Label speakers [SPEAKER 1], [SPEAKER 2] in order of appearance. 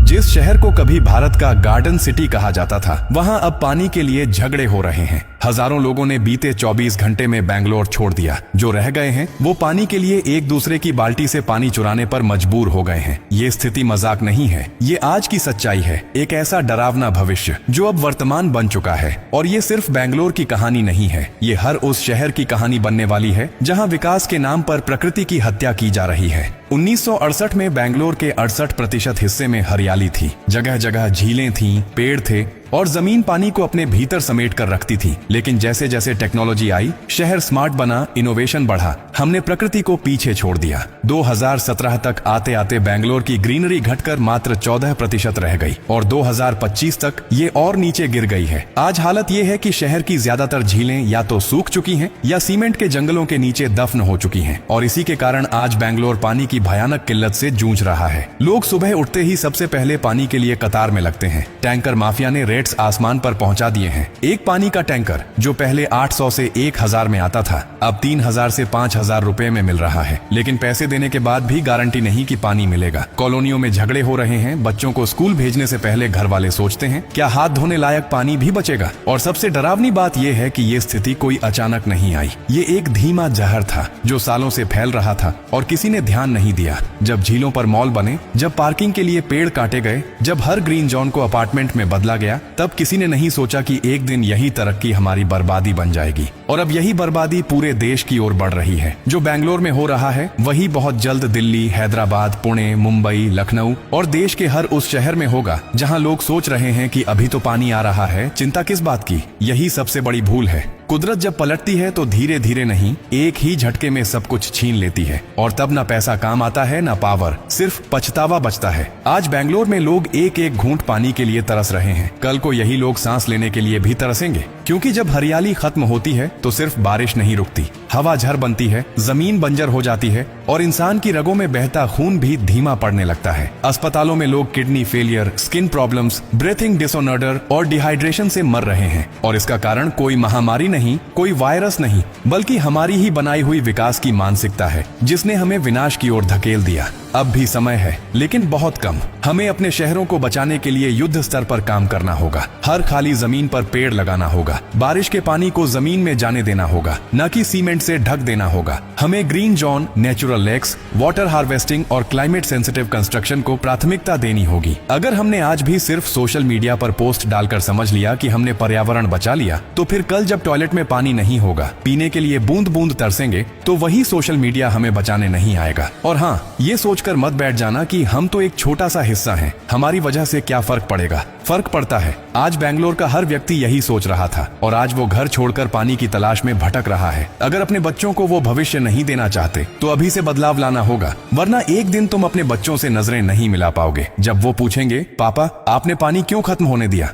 [SPEAKER 1] जिस शहर को कभी भारत का गार्डन सिटी कहा जाता था, वहां अब पानी के लिए झगड़े हो रहे हैं। हजारों लोगों ने बीते 24 घंटे में बेंगलोर छोड़ दिया। जो रह गए हैं वो पानी के लिए एक दूसरे की बाल्टी से पानी चुराने पर मजबूर हो गए हैं। ये स्थिति मजाक नहीं है, ये आज की सच्चाई है। एक ऐसा डरावना भविष्य जो अब वर्तमान बन चुका है। और ये सिर्फ बेंगलोर की कहानी नहीं है, ये हर उस शहर की कहानी बनने वाली है जहां विकास के नाम पर प्रकृति की हत्या की जा रही है। 1968 में बेंगलोर के 68% हिस्से में हरियाली थी। जगह जगह झीलें थीं, पेड़ थे और जमीन पानी को अपने भीतर समेट कर रखती थी। लेकिन जैसे जैसे टेक्नोलॉजी आई, शहर स्मार्ट बना, इनोवेशन बढ़ा, हमने प्रकृति को पीछे छोड़ दिया। 2017 तक आते आते बेंगलोर की ग्रीनरी घटकर मात्र 14% रह गई और 2025 तक ये और नीचे गिर गई है। आज हालत ये है कि शहर की ज्यादातर झीलें या तो सूख चुकी हैं या सीमेंट के जंगलों के नीचे दफन हो चुकी हैं। और इसी के कारण आज बेंगलोर पानी की भयानक किल्लत से जूझ रहा है। लोग सुबह उठते ही सबसे पहले पानी के लिए कतार में लगते हैं। टैंकर माफिया ने रेट्स आसमान पर पहुंचा दिए हैं। एक पानी का टैंकर जो पहले 800 से 1000 में आता था, अब 3000 से 5000 रुपए में मिल रहा है। लेकिन पैसे देने के बाद भी गारंटी नहीं कि पानी मिलेगा। कॉलोनियों में झगड़े हो रहे हैं। बच्चों को स्कूल भेजने से पहले घर वाले सोचते हैं क्या हाथ धोने लायक पानी भी बचेगा। और सबसे डरावनी बात यह है कि ये स्थिति कोई अचानक नहीं आई। ये एक धीमा जहर था जो सालों से फैल रहा था और किसी ने ध्यान नहीं दिया। जब झीलों पर मॉल बने, जब पार्किंग के लिए पेड़ काटे गए, जब हर ग्रीन जोन को अपार्टमेंट में बदला गया, तब किसी ने नहीं सोचा कि एक दिन यही तरक्की हमारी बर्बादी बन जाएगी। और अब यही बर्बादी पूरे देश की ओर बढ़ रही है। जो बेंगलोर में हो रहा है वही बहुत जल्द दिल्ली, हैदराबाद, पुणे, मुंबई, लखनऊ और देश के हर उस शहर में होगा जहां लोग सोच रहे हैं कि अभी तो पानी आ रहा है, चिंता किस बात की। यही सबसे बड़ी भूल है। कुदरत जब पलटती है तो धीरे धीरे नहीं, एक ही झटके में सब कुछ छीन लेती है। और तब ना पैसा काम आता है, ना पावर, सिर्फ पछतावा बचता है। आज बेंगलोर में लोग एक एक घूंट पानी के लिए तरस रहे हैं। कल को यही लोग सांस लेने के लिए भी तरसेंगे। क्योंकि जब हरियाली खत्म होती है तो सिर्फ बारिश नहीं रुकती, हवा झर बनती है, जमीन बंजर हो जाती है और इंसान की रगों में बहता खून भी धीमा पड़ने लगता है। अस्पतालों में लोग kidney failure, skin problems, breathing disorder और डिहाइड्रेशन से मर रहे हैं। और इसका कारण कोई महामारी नहीं, कोई वायरस नहीं, बल्कि हमारी ही बनाई हुई विकास की मानसिकता है जिसने हमें विनाश की ओर धकेल दिया। अब भी समय है, लेकिन बहुत कम। हमें अपने शहरों को बचाने के लिए युद्ध स्तर पर काम करना होगा। हर खाली जमीन पर पेड़ लगाना होगा। बारिश के पानी को जमीन में जाने देना होगा, न कि सीमेंट से ढक देना होगा। हमें green zone, natural lakes, water harvesting और क्लाइमेट सेंसिटिव कंस्ट्रक्शन को प्राथमिकता देनी होगी। अगर हमने आज भी सिर्फ सोशल मीडिया पर पोस्ट डालकर समझ लिया कि हमने पर्यावरण बचा लिया, तो फिर कल जब टॉयलेट में पानी नहीं होगा, पीने के लिए बूंद बूंद तरसेंगे, तो वही सोशल मीडिया हमें बचाने नहीं आएगा। और हाँ, ये सोचकर मत बैठ जाना कि हम तो एक छोटा सा हिस्सा हैं, हमारी वजह से क्या फर्क पड़ेगा। फर्क पड़ता है। आज बेंगलोर का हर व्यक्ति यही सोच रहा था और आज वो घर छोड़कर पानी की तलाश में भटक रहा है। अगर अपने बच्चों को वो भविष्य नहीं देना चाहते तो अभी से बदलाव लाना होगा, वरना एक दिन तुम अपने बच्चों से नजरें नहीं मिला पाओगे जब वो पूछेंगे, पापा आपने पानी क्यों खत्म होने दिया।